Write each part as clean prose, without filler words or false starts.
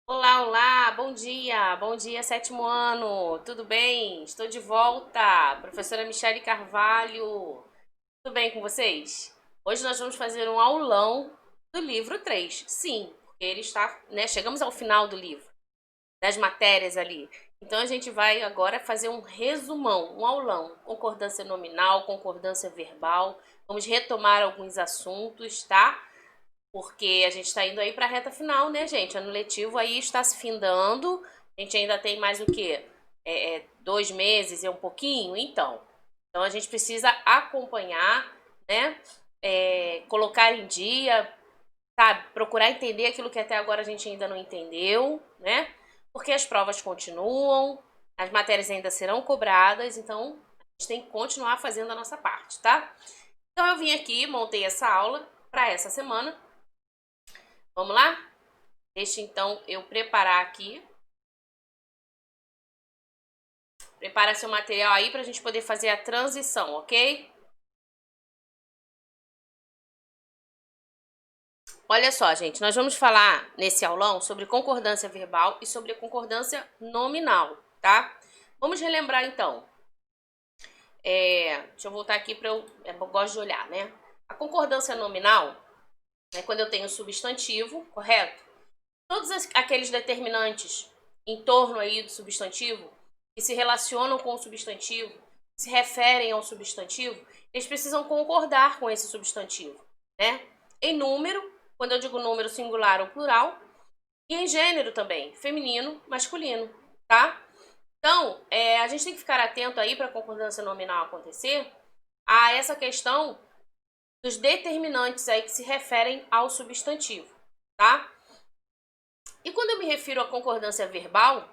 Olá, olá, bom dia, sétimo ano, tudo bem? Estou de volta, professora Michele Carvalho, tudo bem com vocês? Hoje nós vamos fazer um aulão do livro 3. Sim, porque ele está, né, chegamos ao final do livro, das matérias ali. Então a gente vai agora fazer um resumão, um aulão, concordância nominal, concordância verbal, vamos retomar alguns assuntos, tá? Porque a gente está indo aí para a reta final, né, gente? Ano letivo aí está se findando. A gente ainda tem mais o quê? 2 meses e um pouquinho? Então a gente precisa acompanhar, né? Colocar em dia, sabe? Procurar entender aquilo que até agora a gente ainda não entendeu, né? Porque as provas continuam, as matérias ainda serão cobradas, então a gente tem que continuar fazendo a nossa parte, tá? Então eu vim aqui, montei essa aula para essa semana. Vamos lá? Deixa então eu preparar aqui. Prepara seu material aí para a gente poder fazer a transição, ok? Olha só, gente, nós vamos falar nesse aulão sobre concordância verbal e sobre concordância nominal, tá? Vamos relembrar então. Deixa eu voltar aqui para eu gosto de olhar, né? A concordância nominal é quando eu tenho substantivo, correto? Todos aqueles determinantes em torno aí do substantivo que se relacionam com o substantivo, se referem ao substantivo, eles precisam concordar com esse substantivo, né? Em número, quando eu digo número singular ou plural, e em gênero também, feminino, masculino, tá? Então, a gente tem que ficar atento aí para a concordância nominal acontecer a essa questão dos determinantes aí que se referem ao substantivo, tá? E quando eu me refiro à concordância verbal,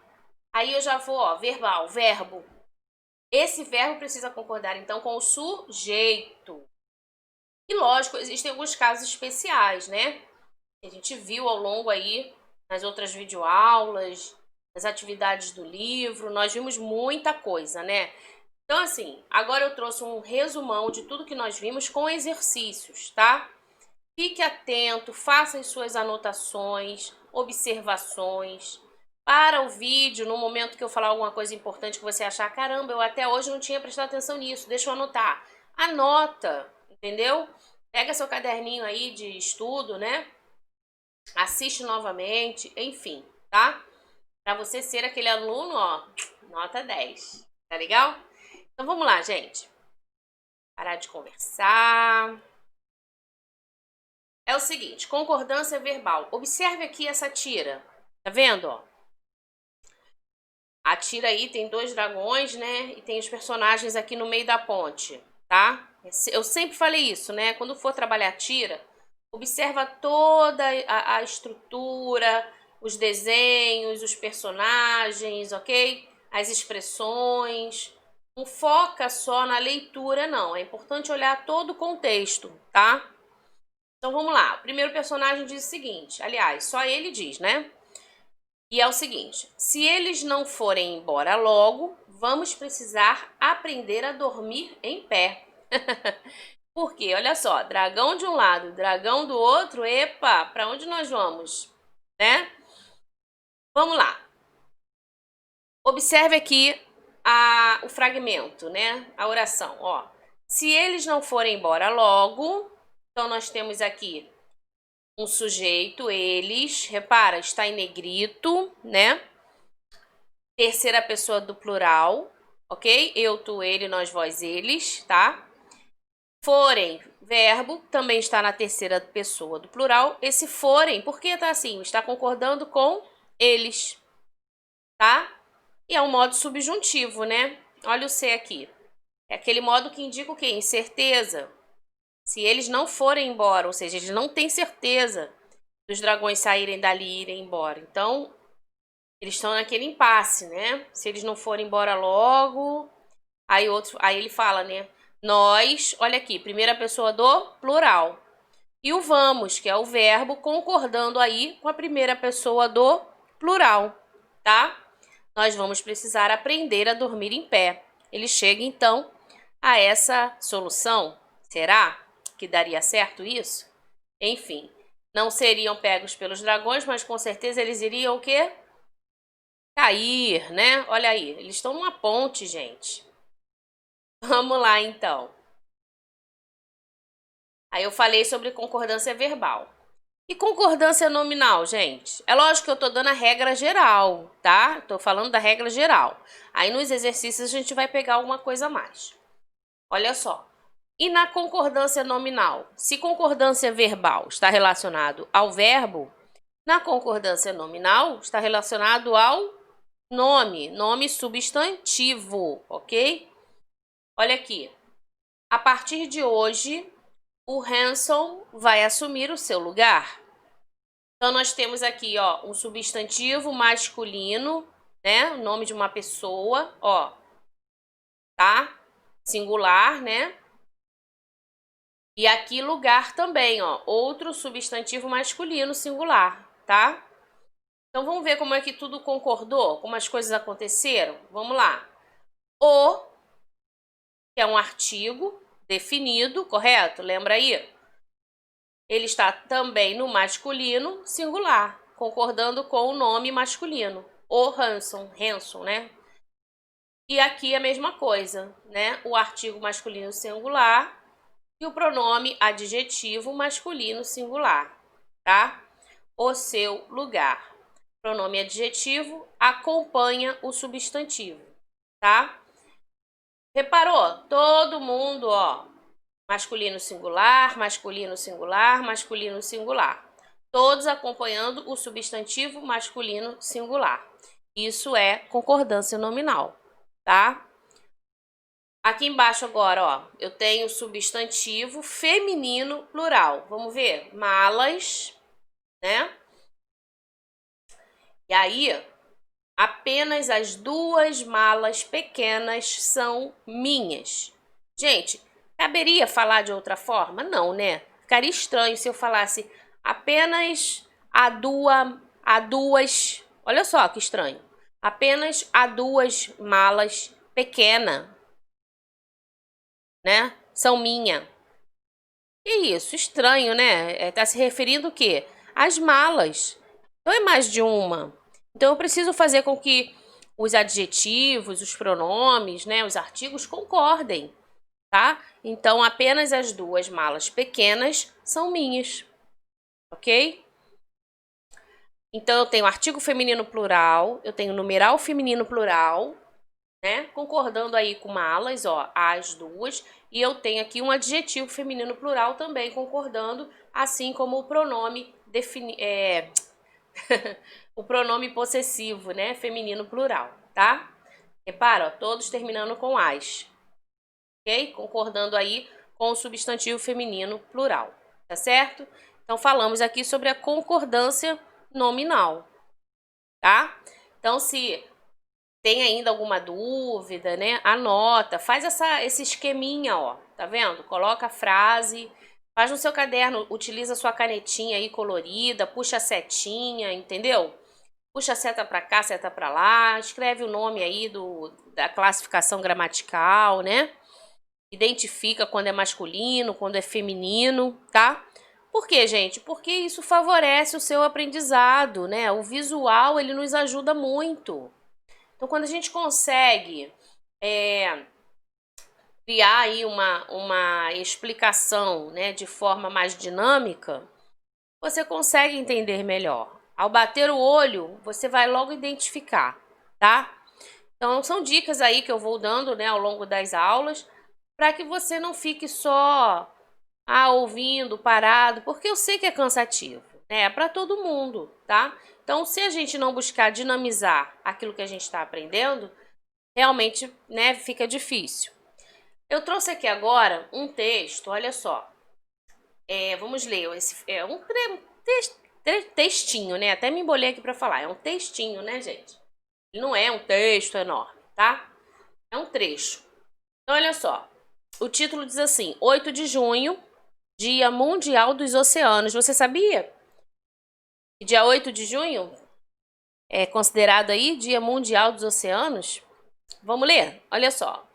aí eu já vou, ó, verbal, verbo. Esse verbo precisa concordar, então, com o sujeito. E, lógico, existem alguns casos especiais, né? Que a gente viu ao longo aí, nas outras videoaulas, nas atividades do livro, nós vimos muita coisa, né? Então, assim, agora eu trouxe um resumão de tudo que nós vimos com exercícios, tá? Fique atento, faça as suas anotações, observações. Para o vídeo, no momento que eu falar alguma coisa importante que você achar, caramba, eu até hoje não tinha prestado atenção nisso, deixa eu anotar. Anota, entendeu? Pega seu caderninho aí de estudo, né? Assiste novamente, enfim, tá? Para você ser aquele aluno, ó, nota 10, tá legal? Então vamos lá, gente. Parar de conversar. É o seguinte, concordância verbal. Observe aqui essa tira. Tá vendo, ó? A tira aí tem dois dragões, né? E tem os personagens aqui no meio da ponte, tá? Eu sempre falei isso, né? Quando for trabalhar tira, observa toda a estrutura, os desenhos, os personagens, ok? As expressões. Não foca só na leitura, não. É importante olhar todo o contexto, tá? Então vamos lá. O primeiro personagem diz o seguinte, aliás, só ele diz, né? E é o seguinte: se eles não forem embora logo, vamos precisar aprender a dormir em pé. Porque, olha só, dragão de um lado, dragão do outro, epa, para onde nós vamos? Né? Vamos lá. Observe aqui o fragmento, né? A oração, ó. Se eles não forem embora logo, então nós temos aqui um sujeito, eles, repara, está em negrito, né? Terceira pessoa do plural, ok? Eu, tu, ele, nós, vós, eles, tá? Forem, verbo, também está na terceira pessoa do plural. Esse forem, por que tá assim? Está concordando com eles, tá? E é um modo subjuntivo, né? Olha o C aqui. É aquele modo que indica o quê? Incerteza. Se eles não forem embora, ou seja, eles não têm certeza dos dragões saírem dali e irem embora. Então, eles estão naquele impasse, né? Se eles não forem embora logo, aí ele fala, né? Nós, olha aqui, primeira pessoa do plural. E o vamos, que é o verbo, concordando aí com a primeira pessoa do plural, tá? Nós vamos precisar aprender a dormir em pé. Ele chega então a essa solução. Será que daria certo isso? Enfim, não seriam pegos pelos dragões, mas com certeza eles iriam o quê? Cair, né? Olha aí, eles estão numa ponte, gente. Vamos lá, então. Aí eu falei sobre concordância verbal. E concordância nominal, gente? É lógico que eu tô dando a regra geral, tá? Tô falando da regra geral. Aí nos exercícios a gente vai pegar alguma coisa a mais. Olha só. E na concordância nominal? Se concordância verbal está relacionado ao verbo, na concordância nominal está relacionado ao nome substantivo, ok? Olha aqui. A partir de hoje, o Hanson vai assumir o seu lugar. Então, nós temos aqui, ó, um substantivo masculino, né? O nome de uma pessoa, ó, tá? Singular, né? E aqui lugar também, ó, outro substantivo masculino singular, tá? Então, vamos ver como é que tudo concordou, como as coisas aconteceram? Vamos lá. O, que é um artigo definido, correto? Lembra aí? Ele está também no masculino singular, concordando com o nome masculino. O Hanson, né? E aqui a mesma coisa, né? O artigo masculino singular e o pronome adjetivo masculino singular, tá? O seu lugar. Pronome adjetivo acompanha o substantivo, tá? Reparou? Todo mundo, ó, masculino singular, masculino singular, masculino singular. Todos acompanhando o substantivo masculino singular. Isso é concordância nominal, tá? Aqui embaixo agora, ó, eu tenho substantivo feminino plural. Vamos ver? Malas, né? E aí, apenas as 2 malas pequenas são minhas. Gente, caberia falar de outra forma? Não, né? Ficaria estranho se eu falasse apenas a duas. Olha só que estranho. Apenas a 2 malas pequenas, né? São minha. Que isso? Estranho, né? Tá se referindo o quê? Às malas. Não é mais de uma. Então eu preciso fazer com que os adjetivos, os pronomes, né, os artigos concordem, tá? Então apenas as 2 malas pequenas são minhas, ok? Então eu tenho artigo feminino plural, eu tenho numeral feminino plural, né? Concordando aí com malas, ó, as 2, e eu tenho aqui um adjetivo feminino plural também concordando, assim como o pronome o pronome possessivo, né? Feminino plural, tá? Repara, ó, todos terminando com as, ok? Concordando aí com o substantivo feminino plural, tá certo? Então, falamos aqui sobre a concordância nominal, tá? Então, se tem ainda alguma dúvida, né? Anota, faz esse esqueminha, ó, tá vendo? Coloca a frase, faz no seu caderno, utiliza a sua canetinha aí colorida, puxa a setinha, entendeu? Puxa a seta para cá, seta para lá, escreve o nome aí da classificação gramatical, né? Identifica quando é masculino, quando é feminino, tá? Por quê, gente? Porque isso favorece o seu aprendizado, né? O visual, ele nos ajuda muito. Então, quando a gente consegue criar aí uma explicação, né, de forma mais dinâmica, você consegue entender melhor. Ao bater o olho, você vai logo identificar, tá? Então, são dicas aí que eu vou dando, né, ao longo das aulas, para que você não fique só ouvindo, parado, porque eu sei que é cansativo, né? É para todo mundo, tá? Então, se a gente não buscar dinamizar aquilo que a gente está aprendendo, realmente, né, fica difícil. Eu trouxe aqui agora um texto, olha só. Vamos ler. Textinho, né? Até me embolei aqui para falar. É um textinho, né, gente? Não é um texto enorme, tá? É um trecho. Então, olha só. O título diz assim: 8 de junho, Dia Mundial dos Oceanos. Você sabia? Que dia 8 de junho é considerado aí Dia Mundial dos Oceanos? Vamos ler? Olha só.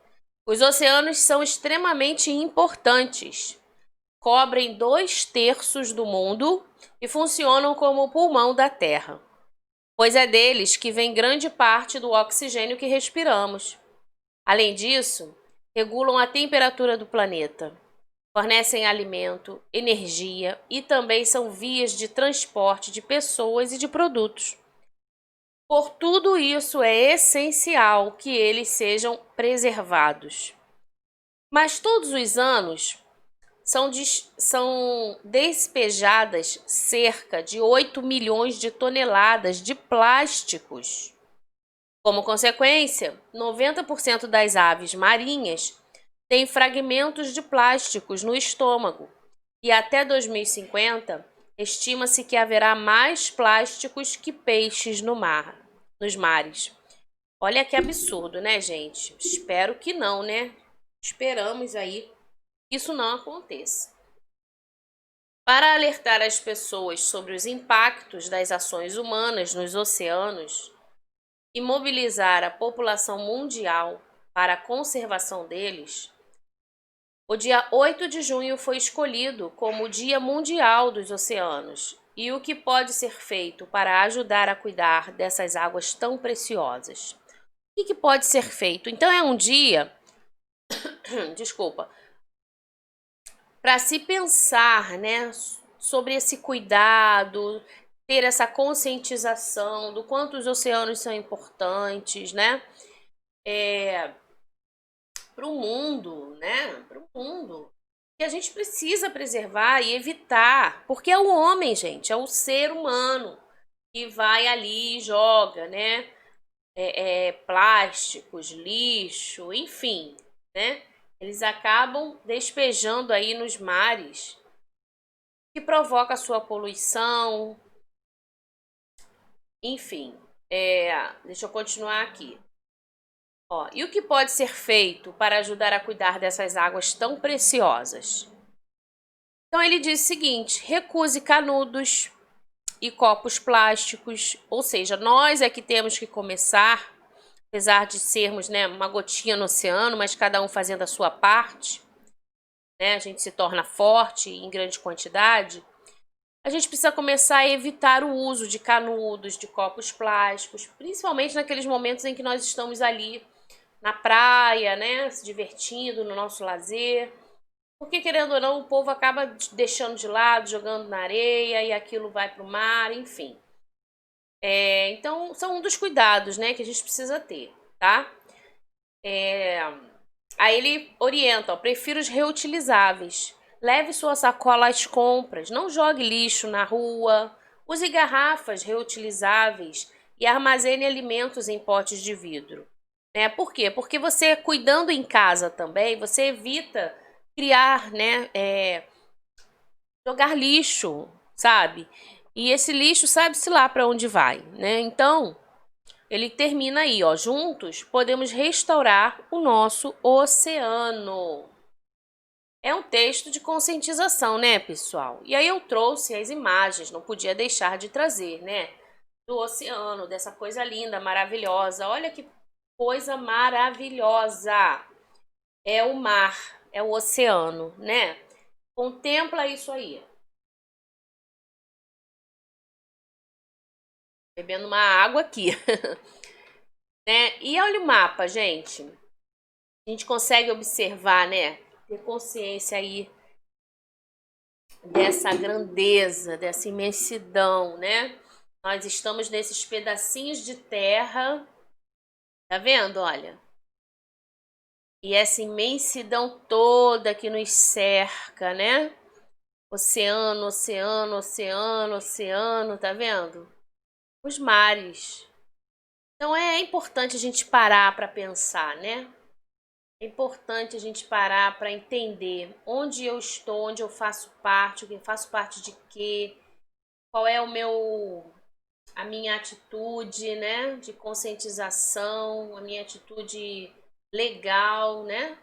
Os oceanos são extremamente importantes. cobrem 2/3 do mundo e funcionam como o pulmão da Terra, pois é deles que vem grande parte do oxigênio que respiramos. Além disso, regulam a temperatura do planeta, fornecem alimento, energia e também são vias de transporte de pessoas e de produtos. Por tudo isso, é essencial que eles sejam preservados. Mas todos os anos são despejadas cerca de 8 milhões de toneladas de plásticos. Como consequência, 90% das aves marinhas têm fragmentos de plásticos no estômago e até 2050 estima-se que haverá mais plásticos que peixes nos mares. Olha que absurdo, né, gente? Espero que não, né? Esperamos aí que isso não aconteça. Para alertar as pessoas sobre os impactos das ações humanas nos oceanos e mobilizar a população mundial para a conservação deles, o dia 8 de junho foi escolhido como o Dia Mundial dos Oceanos e o que pode ser feito para ajudar a cuidar dessas águas tão preciosas. O que pode ser feito? Então é um dia, desculpa, para se pensar, né, sobre esse cuidado, ter essa conscientização do quanto os oceanos são importantes, né, para o mundo, né, para o mundo. Que a gente precisa preservar e evitar, porque é o homem, gente, é o ser humano que vai ali e joga, né, plásticos, lixo, enfim, né, eles acabam despejando aí nos mares, que provoca a sua poluição, enfim. Deixa eu continuar aqui. Ó, e o que pode ser feito para ajudar a cuidar dessas águas tão preciosas? Então ele diz o seguinte: recuse canudos e copos plásticos, ou seja, nós é que temos que começar, apesar de sermos, né, uma gotinha no oceano, mas cada um fazendo a sua parte, né, a gente se torna forte em grande quantidade. A gente precisa começar a evitar o uso de canudos, de copos plásticos, principalmente naqueles momentos em que nós estamos ali na praia, né, se divertindo no nosso lazer. Porque, querendo ou não, o povo acaba deixando de lado, jogando na areia e aquilo vai para o mar, enfim. Então, são um dos cuidados, né, que a gente precisa ter, tá? Aí ele orienta, ó, prefiro os reutilizáveis. Leve sua sacola às compras, não jogue lixo na rua, use garrafas reutilizáveis e armazene alimentos em potes de vidro. Né? Por quê? Porque você, cuidando em casa também, você evita criar, né, jogar lixo, sabe? E esse lixo sabe-se lá para onde vai, né? Então, ele termina aí, ó, juntos podemos restaurar o nosso oceano. É um texto de conscientização, né, pessoal? E aí eu trouxe as imagens, não podia deixar de trazer, né? Do oceano, dessa coisa linda, maravilhosa. Olha que coisa maravilhosa! É o mar, é o oceano, né? Contempla isso aí. Bebendo uma água aqui, né? E olha o mapa, gente. A gente consegue observar, né? Ter consciência aí dessa grandeza, dessa imensidão, né? Nós estamos nesses pedacinhos de terra, tá vendo? Olha. E essa imensidão toda que nos cerca, né? Oceano, oceano, oceano, oceano, tá vendo? Os mares. Então é importante a gente parar para pensar, né? É importante a gente parar para entender onde eu estou, onde eu faço parte, quem faço parte de quê, qual é a minha atitude, né, de conscientização, a minha atitude legal, né?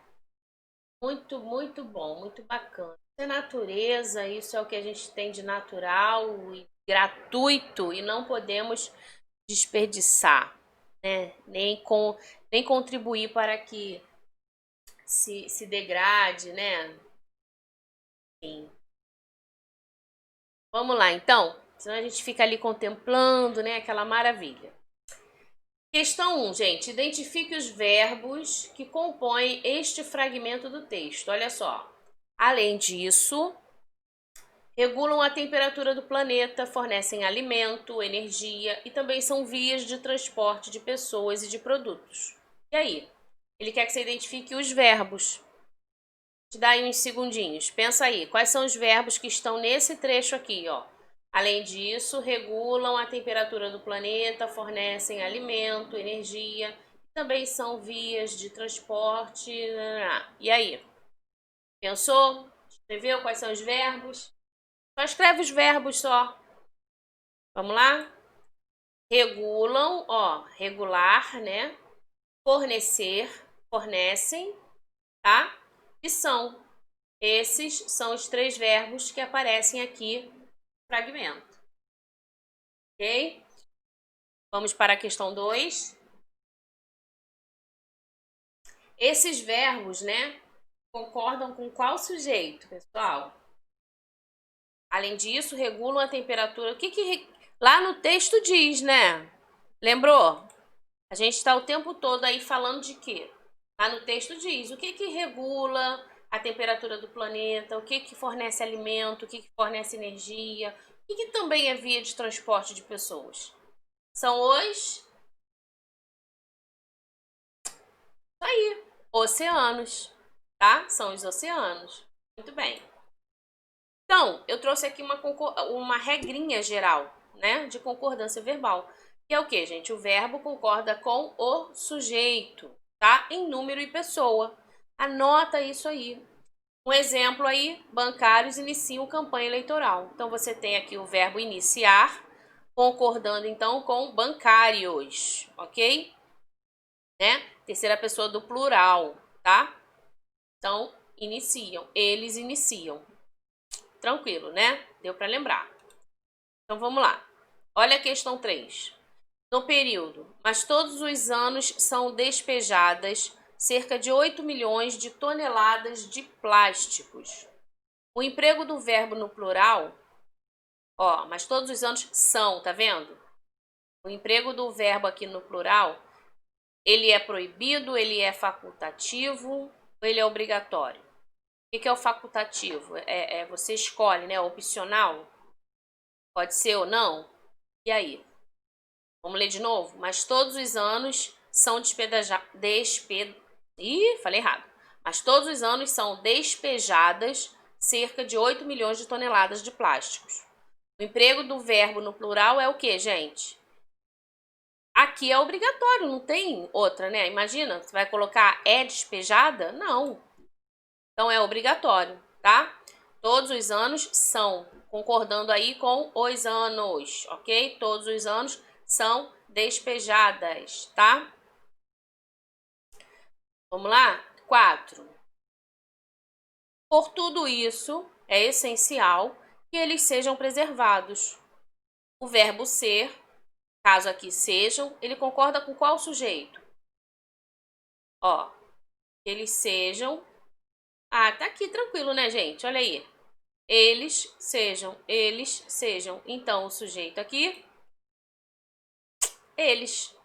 Muito, muito bom, muito bacana. Isso é natureza, isso é o que a gente tem de natural e gratuito e não podemos desperdiçar, né? Nem contribuir para que se degrade, né? Sim. Vamos lá, então. Senão a gente fica ali contemplando, né? Aquela maravilha. Questão 1, gente. Identifique os verbos que compõem este fragmento do texto. Olha só. Além disso, regulam a temperatura do planeta, fornecem alimento, energia e também são vias de transporte de pessoas e de produtos. E aí? Ele quer que você identifique os verbos. Te dá aí uns segundinhos. Pensa aí, quais são os verbos que estão nesse trecho aqui, ó? Além disso, regulam a temperatura do planeta, fornecem alimento, energia, também são vias de transporte. E aí? Pensou? Escreveu quais são os verbos? Só escreve os verbos só. Vamos lá? Regulam, ó, regular, né? Fornecer, fornecem, tá? E são. Esses são os 3 verbos que aparecem aqui no fragmento. Ok? Vamos para a questão 2. Esses verbos, né, concordam com qual sujeito, pessoal? Além disso, regulam a temperatura. O que lá no texto diz, né? Lembrou? A gente está o tempo todo aí falando de quê? Lá no texto diz o que regula a temperatura do planeta, o que fornece alimento, o que fornece energia, o que também é via de transporte de pessoas. São os aí, oceanos, tá? São os oceanos. Muito bem. Então, eu trouxe aqui uma regrinha geral, né, de concordância verbal. Que é o que, gente? O verbo concorda com o sujeito, tá? Em número e pessoa. Anota isso aí. Um exemplo aí, bancários iniciam campanha eleitoral. Então, você tem aqui o verbo iniciar, concordando então com bancários, ok? Né? Terceira pessoa do plural, tá? Então, iniciam, eles iniciam. Tranquilo, né? Deu para lembrar. Então, vamos lá. Olha a questão 3. No período, mas todos os anos são despejadas cerca de 8 milhões de toneladas de plásticos. O emprego do verbo no plural, ó, mas todos os anos são, tá vendo? O emprego do verbo aqui no plural, ele é proibido, ele é facultativo ou ele é obrigatório? O que é o facultativo? Você escolhe, né? Opcional? Pode ser ou não? E aí? Vamos ler de novo? Mas todos os anos são falei errado. Mas todos os anos são despejadas cerca de 8 milhões de toneladas de plásticos. O emprego do verbo no plural é o que, gente? Aqui é obrigatório, não tem outra, né? Imagina, você vai colocar é despejada? Não. Então é obrigatório, tá? Todos os anos são, concordando aí com os anos, ok? Todos os anos são despejadas, tá? Vamos lá? 4. Por tudo isso, é essencial que eles sejam preservados. O verbo ser, caso aqui sejam, ele concorda com qual sujeito? Ó, que eles sejam. Ah, tá aqui tranquilo, né, gente? Olha aí. Eles sejam. Então, o sujeito aqui, eles.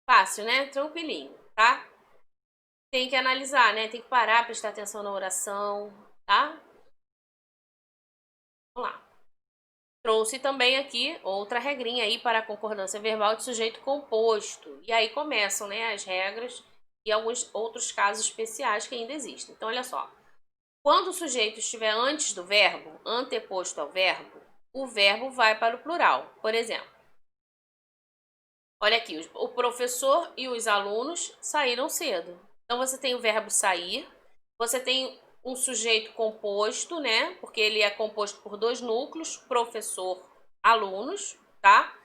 Fácil, né? Tranquilinho, tá? Tem que analisar, né? Tem que parar, prestar atenção na oração, tá? Vamos lá. Trouxe também aqui outra regrinha aí para a concordância verbal de sujeito composto. E aí começam, né, as regras e alguns outros casos especiais que ainda existem. Então, olha só. Quando o sujeito estiver antes do verbo, anteposto ao verbo, o verbo vai para o plural. Por exemplo, olha aqui, o professor e os alunos saíram cedo. Então, você tem o verbo sair, você tem um sujeito composto, né? Porque ele é composto por 2 núcleos, professor, alunos, tá?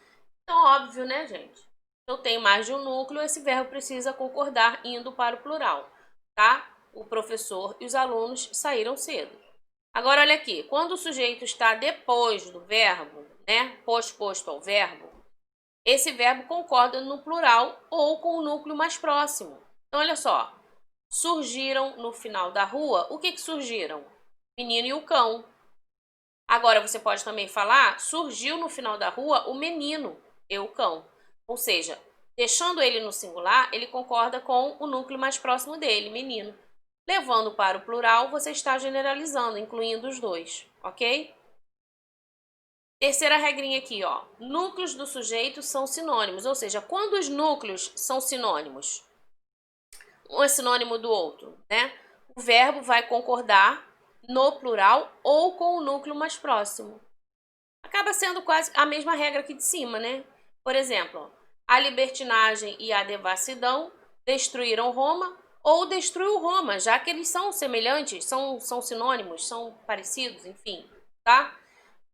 Então, óbvio, né, gente? Se eu tenho mais de um núcleo, esse verbo precisa concordar indo para o plural, tá? O professor e os alunos saíram cedo. Agora, olha aqui, quando o sujeito está depois do verbo, né? Posposto ao verbo, esse verbo concorda no plural ou com o núcleo mais próximo. Então, olha só. Surgiram no final da rua. O que surgiram? menino e o cão. Agora, você pode também falar, surgiu no final da rua o menino e o cão. Ou seja, deixando ele no singular, ele concorda com o núcleo mais próximo dele, menino. Levando para o plural, você está generalizando, incluindo os dois, ok? Terceira regrinha aqui, ó. Núcleos do sujeito são sinônimos, ou seja, quando os núcleos são sinônimos, um é sinônimo do outro, né? O verbo vai concordar no plural ou com o núcleo mais próximo. Acaba sendo quase a mesma regra aqui de cima, né? Por exemplo, a libertinagem e a devassidão destruíram Roma ou destruiu Roma, já que eles são semelhantes, são sinônimos, são parecidos, enfim, tá?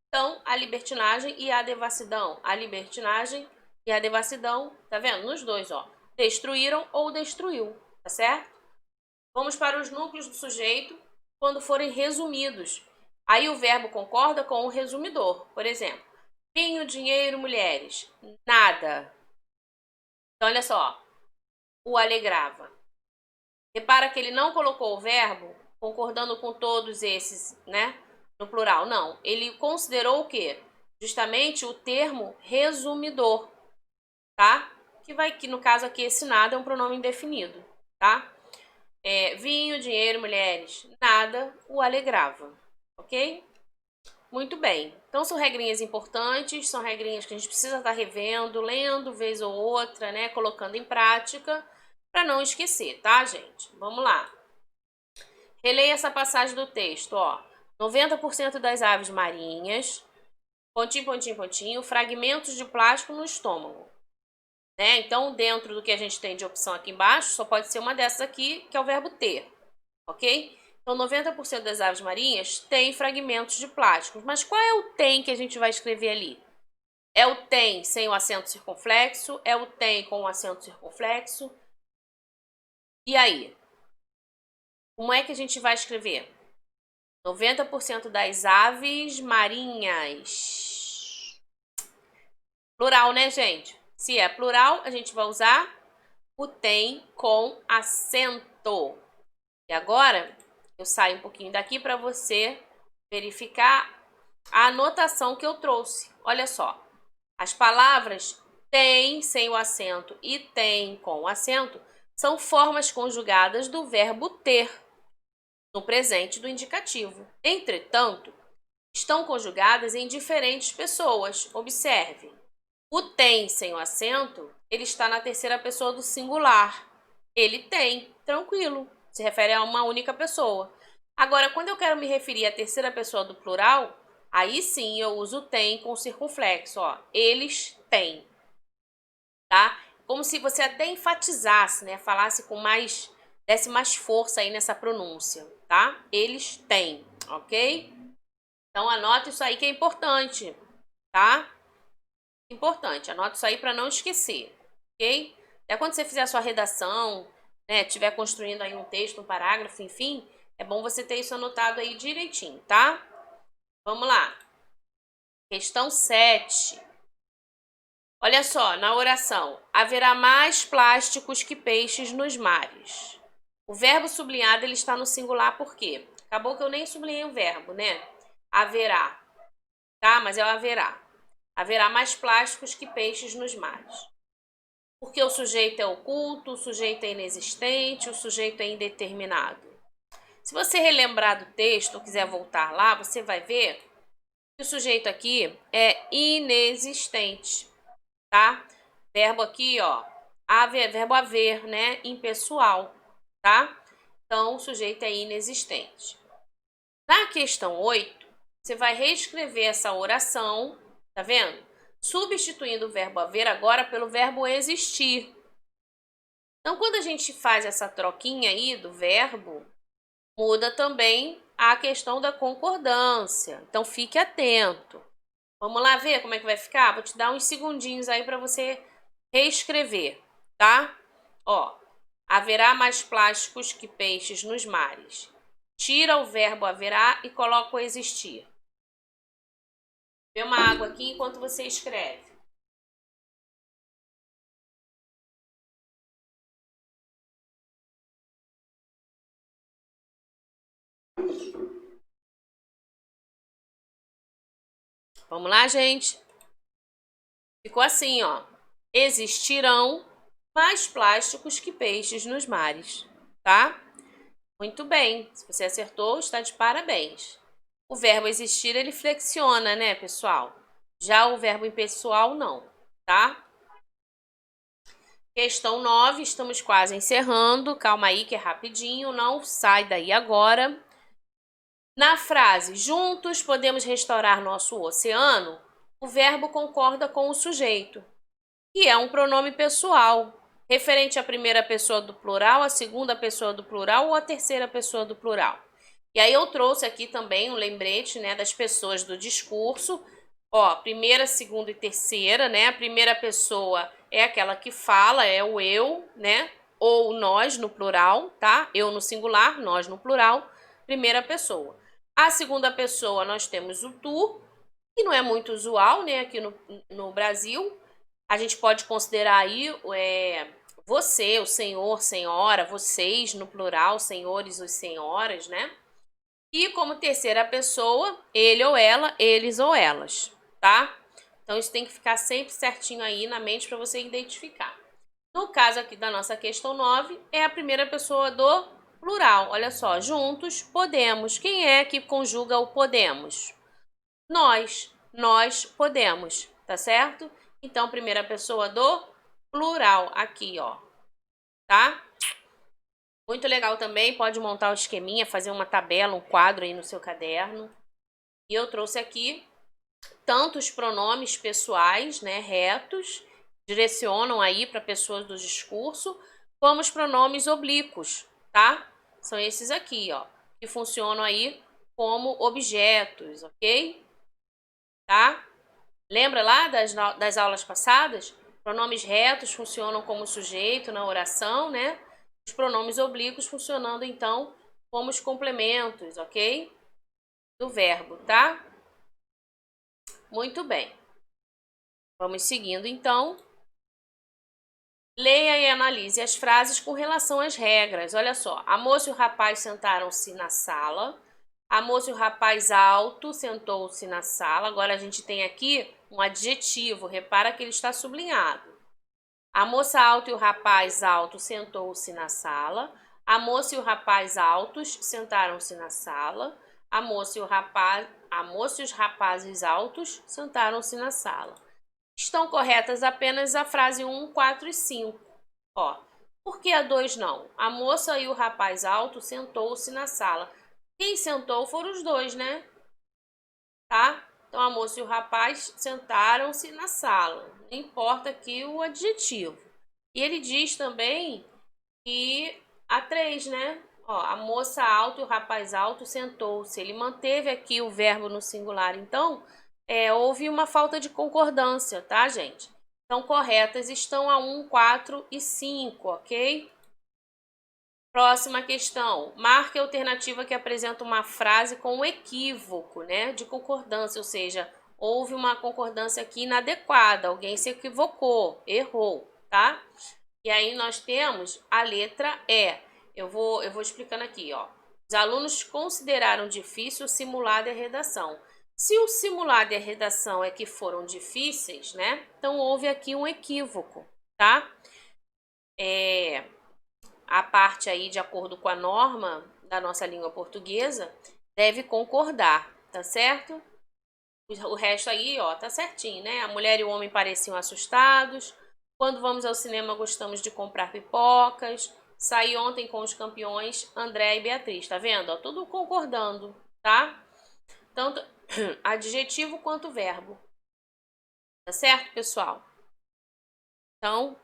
Então, a libertinagem e a devassidão. A libertinagem e a devassidão, tá vendo? Nos dois, ó. Destruíram ou destruiu, tá certo? Vamos para os núcleos do sujeito quando forem resumidos. Aí o verbo concorda com o resumidor. Por exemplo, vinho, dinheiro, mulheres. Nada. Então, olha só. O alegrava. Repara que ele não colocou o verbo concordando com todos esses, né? No plural. Não. Ele considerou o quê? Justamente o termo resumidor, tá? Que no caso aqui esse nada é um pronome indefinido, tá? Vinho, dinheiro, mulheres, nada o alegrava, ok? Muito bem. Então são regrinhas importantes, são regrinhas que a gente precisa estar revendo, lendo vez ou outra, né? Colocando em prática para não esquecer, tá, gente? Vamos lá. Releia essa passagem do texto, ó. 90% das aves marinhas, pontinho, pontinho, pontinho, fragmentos de plástico no estômago. Né? Então, dentro do que a gente tem de opção aqui embaixo, só pode ser uma dessas aqui, que é o verbo ter, ok? Então, 90% das aves marinhas têm fragmentos de plástico. Mas qual é o tem que a gente vai escrever ali? É o tem sem o acento circunflexo? É o tem com o acento circunflexo? E aí? Como é que a gente vai escrever? 90% das aves marinhas. Plural, né, gente? Se é plural, a gente vai usar o tem com acento. E agora, eu saio um pouquinho daqui para você verificar a anotação que eu trouxe. Olha só, as palavras tem sem o acento e tem com o acento são formas conjugadas do verbo ter, no presente do indicativo. Entretanto, estão conjugadas em diferentes pessoas. Observe. O tem sem o acento, ele está na terceira pessoa do singular. Ele tem, tranquilo. Se refere a uma única pessoa. Agora, quando eu quero me referir à terceira pessoa do plural, aí sim eu uso tem com circunflexo, ó. Eles têm, tá? Como se você até enfatizasse, né? Falasse com mais, desse mais força aí nessa pronúncia, tá? Eles têm, ok? Então anota isso aí que é importante, tá? Importante, anota isso aí para não esquecer, ok? Até quando você fizer a sua redação, né, estiver construindo aí um texto, um parágrafo, enfim, é bom você ter isso anotado aí direitinho, tá? Vamos lá. Questão 7. Olha só, na oração, haverá mais plásticos que peixes nos mares. O verbo sublinhado, ele está no singular por quê? Acabou que eu nem sublinhei o verbo, né? Haverá, tá? Mas é o haverá. Haverá mais plásticos que peixes nos mares. Porque o sujeito é oculto, o sujeito é inexistente, o sujeito é indeterminado. Se você relembrar do texto ou quiser voltar lá, você vai ver que o sujeito aqui é inexistente, tá? Verbo aqui, ó, verbo haver, né? Impessoal, tá? Então, o sujeito é inexistente. Na questão 8, você vai reescrever essa oração, tá vendo? Substituindo o verbo haver agora pelo verbo existir. Então, quando a gente faz essa troquinha aí do verbo, muda também a questão da concordância. Então, fique atento. Vamos lá ver como é que vai ficar? Vou te dar uns segundinhos aí para você reescrever, tá? Ó, haverá mais plásticos que peixes nos mares. Tira o verbo haverá e coloca o existir. Vê uma água aqui enquanto você escreve. Vamos lá, gente? Ficou assim, ó. Existirão mais plásticos que peixes nos mares, tá? Muito bem. Se você acertou, está de parabéns. O verbo existir, ele flexiona, né, pessoal? Já o verbo impessoal, não, tá? Questão 9, estamos quase encerrando. Calma aí que é rapidinho, não sai daí agora. Na frase, juntos podemos restaurar nosso oceano, o verbo concorda com o sujeito, que é um pronome pessoal, referente à primeira pessoa do plural, à segunda pessoa do plural ou à terceira pessoa do plural. E aí eu trouxe aqui também um lembrete, né, das pessoas do discurso. Ó, primeira, segunda e terceira, né? A primeira pessoa é aquela que fala, é o eu, né? Ou nós no plural, tá? Eu no singular, nós no plural, primeira pessoa. A segunda pessoa nós temos o tu, que não é muito usual, né, aqui no Brasil. A gente pode considerar aí você, o senhor, senhora, vocês no plural, senhores ou senhoras, né? E como terceira pessoa, ele ou ela, eles ou elas, tá? Então isso tem que ficar sempre certinho aí na mente para você identificar. No caso aqui da nossa questão 9, é a primeira pessoa do plural. Olha só, juntos podemos. Quem é que conjuga o podemos? Nós podemos, tá certo? Então, primeira pessoa do plural aqui, ó, tá? Muito legal também, pode montar o esqueminha, fazer uma tabela, um quadro aí no seu caderno. E eu trouxe aqui tanto os pronomes pessoais, né, retos, direcionam aí para pessoas do discurso, como os pronomes oblíquos, tá? São esses aqui, ó, que funcionam aí como objetos, ok? Tá? Lembra lá das aulas passadas? Pronomes retos funcionam como sujeito na oração, né? Os pronomes oblíquos funcionando, então, como os complementos, ok? Do verbo, tá? Muito bem. Vamos seguindo, então. Leia e analise as frases com relação às regras. Olha só. A moça e o rapaz sentaram-se na sala. A moça e o rapaz alto sentou-se na sala. Agora a gente tem aqui um adjetivo. Repara que ele está sublinhado. A moça alta e o rapaz alto sentou-se na sala. A moça e o rapaz altos sentaram-se na sala. A moça e os rapazes altos sentaram-se na sala. Estão corretas apenas a frase 1, 4 e 5. Ó, por que a 2 não? A moça e o rapaz alto sentou-se na sala. Quem sentou foram os dois, né? Tá? Então, a moça e o rapaz sentaram-se na sala. Não importa aqui o adjetivo. E ele diz também que a 3, né? Ó, a moça alta e o rapaz alto sentou-se. Ele manteve aqui o verbo no singular. Então, houve uma falta de concordância, tá, gente? Então, corretas estão a 1, 4 e 5, ok? Próxima questão. Marque a alternativa que apresenta uma frase com um equívoco, né, de concordância, ou seja, houve uma concordância aqui inadequada, alguém se equivocou, errou, tá? E aí nós temos a letra E. Eu vou explicando aqui, ó. Os alunos consideraram difícil o simulado e a redação. Se o simulado e a redação é que foram difíceis, né? Então houve aqui um equívoco, tá? A parte aí, de acordo com a norma da nossa língua portuguesa, deve concordar, tá certo? O resto aí, ó, tá certinho, né? A mulher e o homem pareciam assustados. Quando vamos ao cinema, gostamos de comprar pipocas. Saí ontem com os campeões André e Beatriz, tá vendo? Ó, tudo concordando, tá? Tanto adjetivo quanto verbo. Tá certo, pessoal? Então,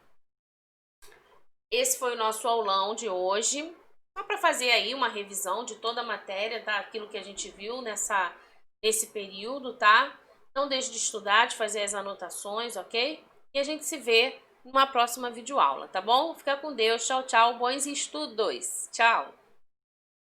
esse foi o nosso aulão de hoje. Só para fazer aí uma revisão de toda a matéria, tá? Aquilo que a gente viu nesse período, tá? Não deixe de estudar, de fazer as anotações, ok? E a gente se vê numa próxima videoaula, tá bom? Fica com Deus. Tchau, tchau. Bons estudos. Tchau.